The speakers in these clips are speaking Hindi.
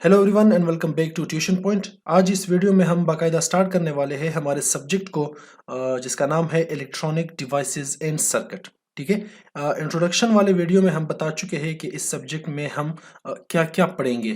Hello everyone and welcome back to tuition point. आज इस वीडियो में हम बाकायदा स्टार्ट करने वाले हैं हमारे सब्जेक्ट को जिसका नाम है इलेक्ट्रॉनिक डिवाइसेस एंड सर्किट। ठीक है। इंट्रोडक्शन वाले वीडियो में हम बता चुके हैं कि इस सब्जेक्ट में हम क्या क्या पढ़ेंगे।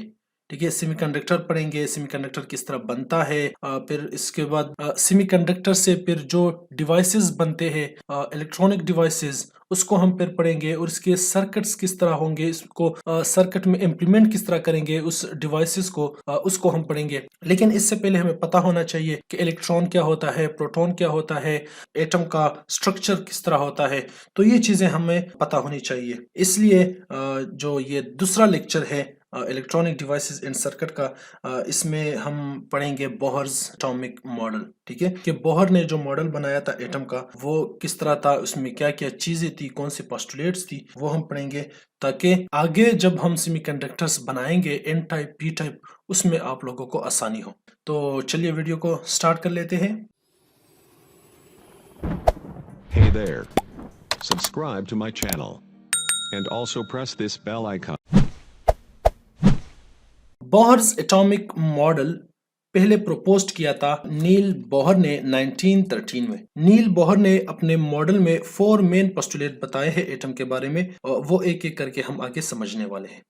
ठीक है, सेमीकंडक्टर पढ़ेंगे, सेमीकंडक्टर किस तरह बनता है, फिर इसके बाद सेमीकंडक्टर से फिर जो डिवाइसेस बनते हैं इलेक्ट्रॉनिक डिवाइसेस उसको हम फिर पढ़ेंगे और इसके सर्किट्स किस तरह होंगे, इसको सर्किट में इम्प्लीमेंट किस तरह करेंगे उस डिवाइसेस को, उसको हम पढ़ेंगे। लेकिन इससे पहले हमें पता होना चाहिए कि इलेक्ट्रॉन क्या होता है, प्रोटॉन क्या होता है, एटम का स्ट्रक्चर किस तरह होता है। तो ये चीजें हमें पता होनी चाहिए। इसलिए जो ये दूसरा लेक्चर है इलेक्ट्रॉनिक डिवाइसेस इन सर्किट का, इसमें हम पढ़ेंगे बोहर्स एटॉमिक मॉडल। ठीक है, कि बोहर ने जो मॉडल बनाया था एटम का वो किस तरह था, उसमें क्या क्या चीजें थी, कौन से पोस्टुलेट्स थी, वो हम पढ़ेंगे ताकि आगे जब हम सेमीकंडक्टर्स बनाएंगे एन टाइप पी टाइप उसमें आप लोगों को आसानी हो। तो चलिए वीडियो को स्टार्ट कर लेते हैं। Hey there. Subscribe to my channel. And also press this bell icon. Bohr's atomic model पहले प्रपोज्ड किया था नील बोहर ने 1913 में। नील बोहर ने अपने मॉडल में 4 मेन पोस्टुलेट बताए हैं एटम के बारे में, और वो एक एक करके हम आगे समझने वाले हैं।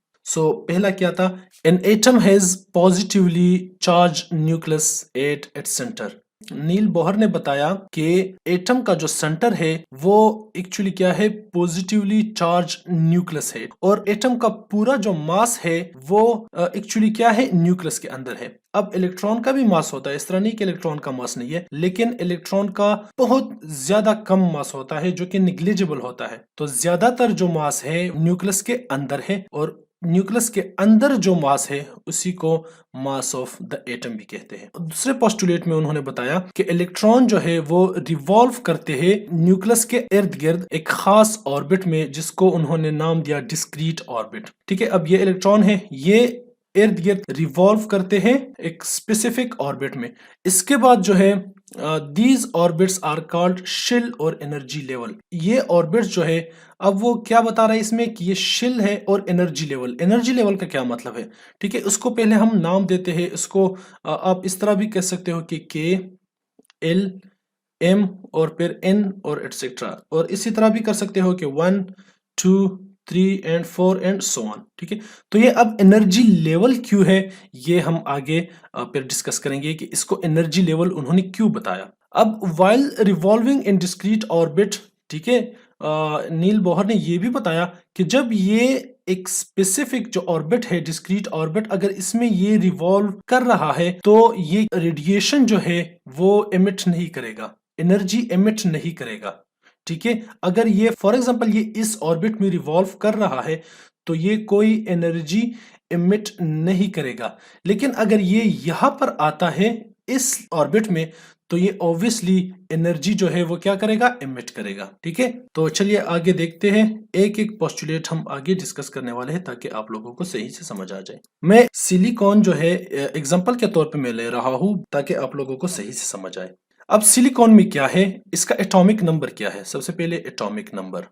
पहला क्या था, an atom has positively charged nucleus at its centre. Niels Bohr ने बताया कि एटम का जो सेंटर है वो एक्चुअली क्या है, पॉजिटिवली चार्ज न्यूक्लियस है, और एटम का पूरा जो मास है वो एक्चुअली क्या है, न्यूक्लियस के अंदर है। अब इलेक्ट्रॉन का भी मास होता है, इस तरह नहीं कि इलेक्ट्रॉन का मास नहीं है, लेकिन इलेक्ट्रॉन का बहुत ज्यादा कम मास होता है जो कि निग्लिजिबल होता है। तो ज्यादातर जो मास है न्यूक्लियस के अंदर है, और न्यूक्लियस के अंदर जो मास है उसी को मास ऑफ द एटम भी कहते हैं। दूसरे पोस्टुलेट में उन्होंने बताया कि इलेक्ट्रॉन जो है वो रिवॉल्व करते हैं न्यूक्लियस के इर्द गिर्द एक खास ऑर्बिट में, जिसको उन्होंने नाम दिया डिस्क्रीट ऑर्बिट। ठीक है, अब ये इलेक्ट्रॉन है, ये इर्द गिर्द रिवॉल्व करते हैं एक स्पेसिफिक ऑर्बिट में। इसके बाद जो है these orbits are called shell और एनर्जी लेवल। ये ऑर्बिट्स जो है, अब वो क्या बता रहा है इसमें कि ये शेल है और एनर्जी लेवल। एनर्जी लेवल का क्या मतलब है, ठीक है, उसको पहले हम नाम देते हैं। इसको आप इस तरह भी कह सकते हो कि के, एल, एम और फिर एन और एटसेट्रा, और इसी तरह भी कर सकते हो कि 1 2 3 एंड 4 एंड सो ऑन। ठीक है, तो ये अब एनर्जी लेवल क्यों है ये हम आगे फिर डिस्कस करेंगे कि इसको एनर्जी लेवल उन्होंने क्यों बताया। अब वाइल रिवॉल्विंग इन डिस्क्रीट ऑर्बिट, ठीक है, नील बोहर ने ये भी बताया कि जब ये एक स्पेसिफिक जो ऑर्बिट है डिस्क्रीट ऑर्बिट, अगर इसमें ये रिवॉल्व कर रहा है तो ये रेडिएशन जो है वो एमिट नहीं करेगा, एनर्जी एमिट नहीं करेगा। ठीक है, अगर ये फॉर एग्जांपल ये इस ऑर्बिट में रिवॉल्व कर रहा है तो ये कोई एनर्जी एमिट नहीं करेगा। लेकिन अगर ये यहां पर आता है इस ऑर्बिट में तो ये ऑब्वियसली एनर्जी जो है वो क्या करेगा, एमिट करेगा। ठीक है, तो चलिए आगे देखते हैं। एक एक पोस्टुलेट हम आगे डिस्कस करने वाले हैं ताकि आप लोगों को सही से समझ आ जाए। मैं सिलिकॉन जो है एग्जांपल के तौर पे मैं ले रहा हूं ताकि आप लोगों को सही से समझ आए। अब सिलिकॉन में क्या है, इसका एटॉमिक नंबर क्या है। सबसे पहले एटॉमिक नंबर,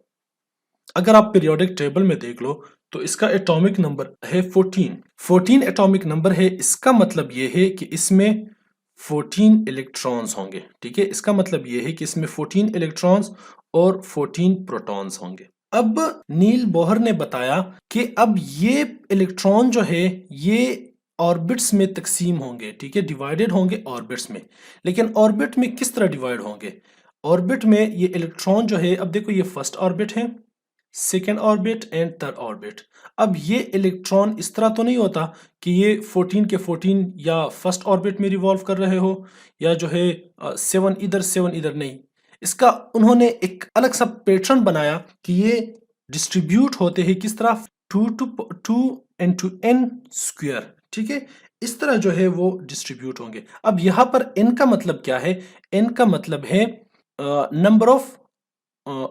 अगर आप पीरियोडिक टेबल में देख लो तो इसका एटॉमिक नंबर है 14 एटॉमिक नंबर है। इसका मतलब यह है कि इसमें 14 इलेक्ट्रॉन्स होंगे। ठीक है, इसका मतलब यह है कि इसमें 14 इलेक्ट्रॉन्स और 14 प्रोटॉन्स होंगे। अब नील बोहर ने बताया कि अब ये इलेक्ट्रॉन जो है ये ऑर्बिट्स में तकसीम होंगे। ठीक है, डिवाइडेड होंगे ऑर्बिट्स में। लेकिन ऑर्बिट में किस तरह डिवाइड होंगे, ऑर्बिट में ये इलेक्ट्रॉन जो है, अब देखो ये फर्स्ट ऑर्बिट है, second orbit and third orbit. अब ये इलेक्ट्रॉन इस तरह तो नहीं होता कि ये 14 के 14 या फर्स्ट ऑर्बिट में रिवॉल्व कर रहे हो, या जो है 7 इधर 7 इधर, नहीं। इसका उन्होंने एक अलग सा पैटर्न बनाया कि ये डिस्ट्रीब्यूट होते हैं किस तरह, 2 into n स्क्वायर। ठीक है, इस तरह जो है वो डिस्ट्रीब्यूट होंगे। अब यहां पर n का मतलब क्या है, n का मतलब है नंबर ऑफ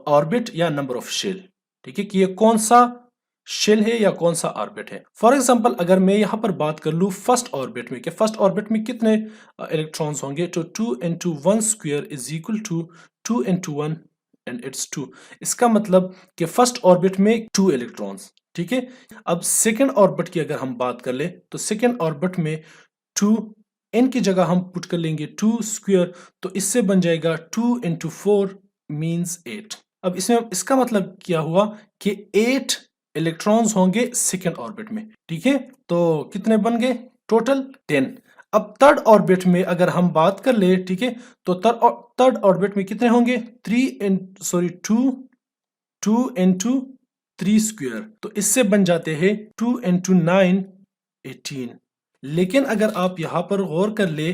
ऑर्बिट या नंबर ऑफ शेल। ठीक है, कि ये कौन सा शेल है या कौन सा ऑर्बिट है। फॉर एग्जांपल अगर मैं यहां पर बात कर लूं फर्स्ट ऑर्बिट में, कि फर्स्ट ऑर्बिट में कितने इलेक्ट्रॉन्स होंगे, तो 2 into 1 square is equal to 2 into 1 and it's 2। इसका मतलब कि फर्स्ट ऑर्बिट में 2 इलेक्ट्रॉन्स, ठीक है। अब सेकेंड ऑर्बिट की अगर हम बात कर ले तो सेकेंड ऑर्बिट में 2 n की जगह हम पुट कर लेंगे 2 स्क्वायर, तो इससे बन जाएगा 2 इंटू 4 मीन्स 8। अब इसमें इसका मतलब क्या हुआ कि 8 इलेक्ट्रॉन्स होंगे सेकेंड ऑर्बिट में। ठीक है, तो कितने बन गए टोटल 10। अब थर्ड ऑर्बिट में अगर हम बात कर ले, ठीक है, तो थर्ड ऑर्बिट में कितने होंगे 2 इंटू 3 स्क्वायर, तो इससे बन जाते हैं 2 इंटू 9 18। लेकिन अगर आप यहां पर गौर कर ले,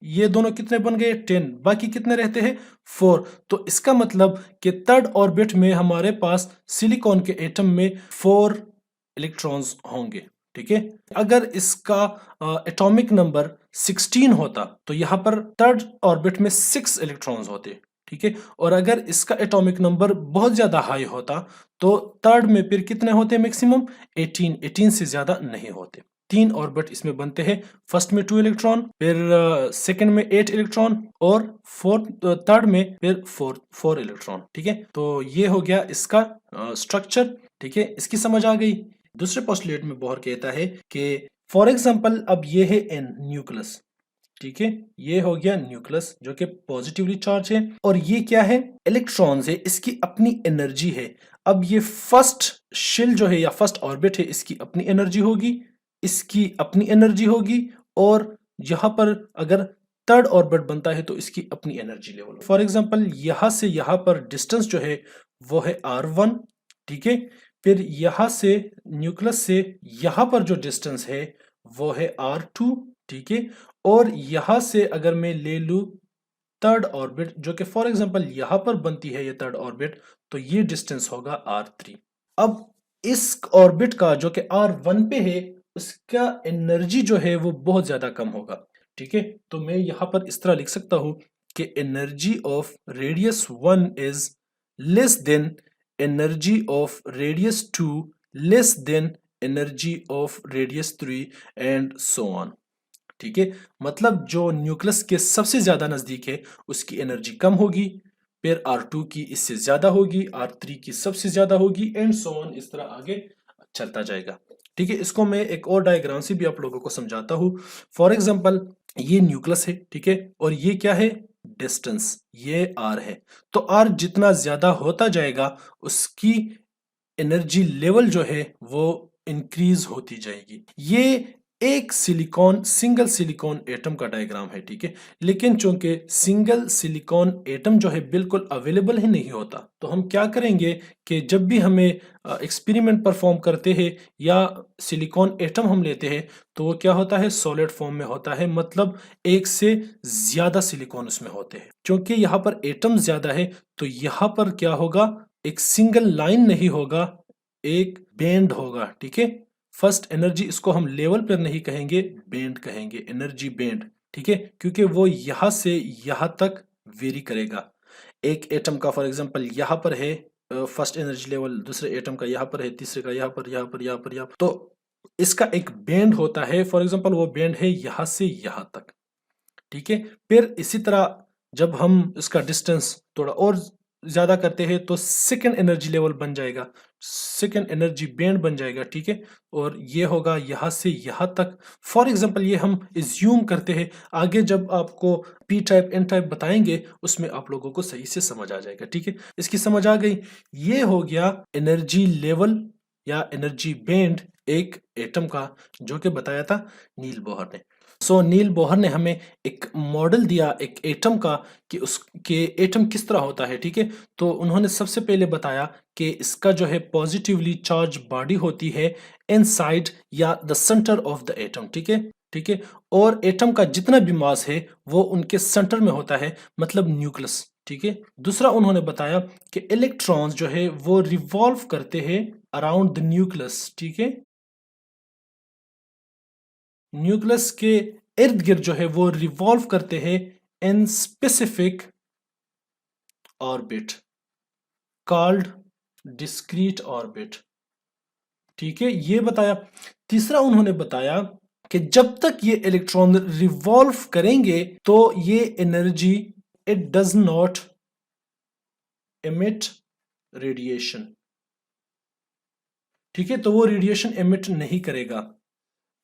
ये दोनों कितने बन गए 10, बाकी कितने रहते हैं 4। तो इसका मतलब कि थर्ड ऑर्बिट में हमारे पास सिलिकॉन के एटम में 4 इलेक्ट्रॉन्स होंगे। ठीक है, अगर इसका एटॉमिक नंबर 16 होता तो यहां पर थर्ड ऑर्बिट में 6 इलेक्ट्रॉन्स होते। ठीक है, और अगर इसका एटॉमिक नंबर बहुत ज्यादा हाई होता तो थर्ड में फिर कितने होते मैक्सिमम 18 से ज्यादा नहीं होते। 3 ऑर्बिट इसमें बनते हैं, फर्स्ट में 2 इलेक्ट्रॉन, फिर सेकंड में 8 इलेक्ट्रॉन, और फोर्थ थर्ड में फिर 4 इलेक्ट्रॉन। ठीक है, तो ये हो गया इसका स्ट्रक्चर। ठीक है, इसकी समझ आ गई। दूसरे पोस्टुलेट में बोहर कहता है कि फॉर एग्जाम्पल अब ये है एन न्यूक्लियस। ठीक है, ये हो गया न्यूक्लियस जो कि पॉजिटिवली चार्ज है, और ये क्या है इलेक्ट्रॉन्स है, इसकी अपनी एनर्जी है। अब ये फर्स्ट शेल जो है या फर्स्ट ऑर्बिट है, इसकी अपनी एनर्जी होगी, इसकी अपनी एनर्जी होगी, और यहां पर अगर थर्ड ऑर्बिट बनता है तो इसकी अपनी एनर्जी लेवल। फॉर एग्जांपल यहां से यहां पर डिस्टेंस जो है वो है r1। ठीक है, फिर यहां से न्यूक्लियस से यहां पर जो डिस्टेंस है वो है r2। ठीक है, और यहां से अगर मैं ले लूं थर्ड ऑर्बिट जो कि फॉर एग्जांपल यहां पर बनती है ये थर्ड ऑर्बिट, तो ये डिस्टेंस होगा r3। अब इस ऑर्बिट का जो कि r1 पे है उसका एनर्जी जो है वो बहुत ज्यादा कम होगा। ठीक है, तो मैं यहां पर इस तरह लिख सकता हूं कि energy of radius 1 is less than energy of radius 2 less than energy of radius 3 and so on. ठीक है, मतलब जो न्यूक्लियस के सबसे ज्यादा नजदीक है उसकी एनर्जी कम होगी, फिर R2 की इससे ज्यादा होगी, R3 की सबसे ज्यादा होगी, एंड सो ऑन, इस तरह आगे चलता जाएगा। ठीक है, इसको मैं एक और डायग्राम से भी आप लोगों को समझाता हूँ। फॉर एग्जांपल ये न्यूक्लियस है, ठीक है, और ये क्या है डिस्टेंस, ये R है। तो R जितना ज्यादा होता जाएगा उसकी एनर्जी लेवल जो है वो इंक्रीज होती जाएगी। ये एक सिंगल सिलिकॉन एटम का डायग्राम है। ठीक है, लेकिन चूंकि सिंगल सिलिकॉन एटम जो है बिल्कुल अवेलेबल ही नहीं होता, तो हम क्या करेंगे कि जब भी हमें एक्सपेरिमेंट परफॉर्म करते हैं या सिलिकॉन एटम हम लेते हैं तो वो क्या होता है सॉलिड फॉर्म में होता है, मतलब एक से ज्यादा सिलिकॉन उसमें होते हैं। क्योंकि यहाँ पर एटम ज्यादा है तो यहाँ पर क्या होगा एक सिंगल लाइन नहीं होगा, एक बैंड होगा। ठीक है, फर्स्ट एनर्जी इसको हम लेवल पर नहीं कहेंगे, बैंड कहेंगे, एनर्जी बैंड। ठीक है, क्योंकि वो यहां से यहां तक वेरी करेगा। एक एटम का फॉर एग्जांपल यहां पर है फर्स्ट एनर्जी लेवल, दूसरे एटम का यहां पर है, तीसरे का यहां पर, यहां पर, यहां पर, यहां पर। तो इसका एक बैंड होता है, फॉर एग्जांपल वो बैंड है यहां से यहां तक। ठीक है, फिर इसी तरह जब हम इसका डिस्टेंस थोड़ा और ज्यादा करते हैं तो सेकंड एनर्जी लेवल बन जाएगा, सेकंड एनर्जी बैंड बन जाएगा। ठीक है, और ये होगा यहां से यहां तक। फॉर एग्जांपल ये हम एज्यूम करते हैं, आगे जब आपको पी टाइप एन टाइप बताएंगे उसमें आप लोगों को सही से समझ आ जाएगा। ठीक है, इसकी समझ आ गई। ये हो गया एनर्जी लेवल या एनर्जी बैंड एक एटम का, जो कि बताया था नील बोहर ने। सो नील बोहर ने हमें एक मॉडल दिया एक एटम का कि उसके एटम किस तरह होता है। ठीक है, तो उन्होंने सबसे पहले बताया कि इसका जो है पॉजिटिवली चार्ज बॉडी होती है इनसाइड या the centre of the atom. ठीक है, ठीक है, और एटम का जितना भी मास है वो उनके सेंटर में होता है, मतलब न्यूक्लियस। ठीक है, दूसरा उन्होंने बताया कि इलेक्ट्रॉन्स जो है वो रिवॉल्व करते हैं अराउंड द न्यूक्लियस। ठीक है, न्यूक्लियस के इर्द गिर्द जो है वो रिवॉल्व करते हैं in specific orbit called discrete orbit. ठीक है, ये बताया। तीसरा उन्होंने बताया कि जब तक ये इलेक्ट्रॉन रिवॉल्व करेंगे तो ये energy it does not emit radiation. ठीक है, तो वो रेडिएशन एमिट नहीं करेगा।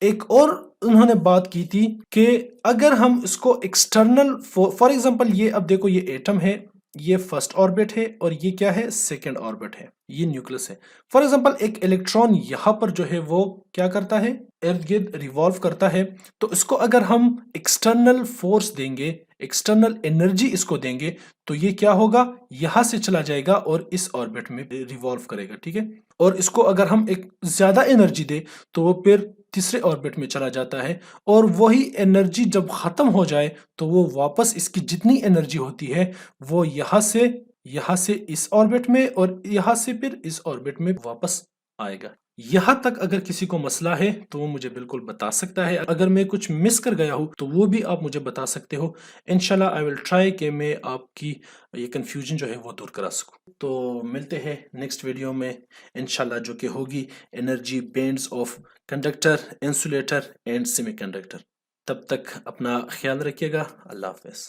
एक और उन्होंने बात की थी कि अगर हम इसको एक्सटर्नल, फॉर एग्जांपल ये अब देखो, ये एटम है, ये फर्स्ट ऑर्बिट है और ये क्या है, सेकंड ऑर्बिट है, ये न्यूक्लियस है। फॉर एग्जांपल एक इलेक्ट्रॉन यहां पर जो है वो क्या करता है, इर्द गिर्द रिवॉल्व करता है। तो इसको अगर हम एक्सटर्नल फोर्स देंगे, एक्सटर्नल एनर्जी इसको देंगे, तो ये क्या होगा, यहां से चला जाएगा और इस ऑर्बिट में रिवॉल्व करेगा। ठीक है, और इसको अगर हम एक ज्यादा एनर्जी दे तो वो फिर तीसरे ऑर्बिट में चला जाता है, और वही एनर्जी जब खत्म हो जाए तो वो वापस इसकी जितनी एनर्जी होती है वो यहां से इस ऑर्बिट में और यहां से फिर इस ऑर्बिट में वापस आएगा। यहां तक अगर किसी को मसला है तो वो मुझे बिल्कुल बता सकता है। अगर मैं कुछ मिस कर गया हूं तो वो भी आप मुझे बता सकते हो। इंशाल्लाह आई विल ट्राई कि मैं आपकी ये कंफ्यूजन जो है वो दूर करा सकूं। तो मिलते हैं नेक्स्ट वीडियो में इंशाल्लाह, जो कि होगी energy bands of conductor, insulator and semiconductor. तब तक अपना ख्याल रखिएगा। अल्लाह हाफिज।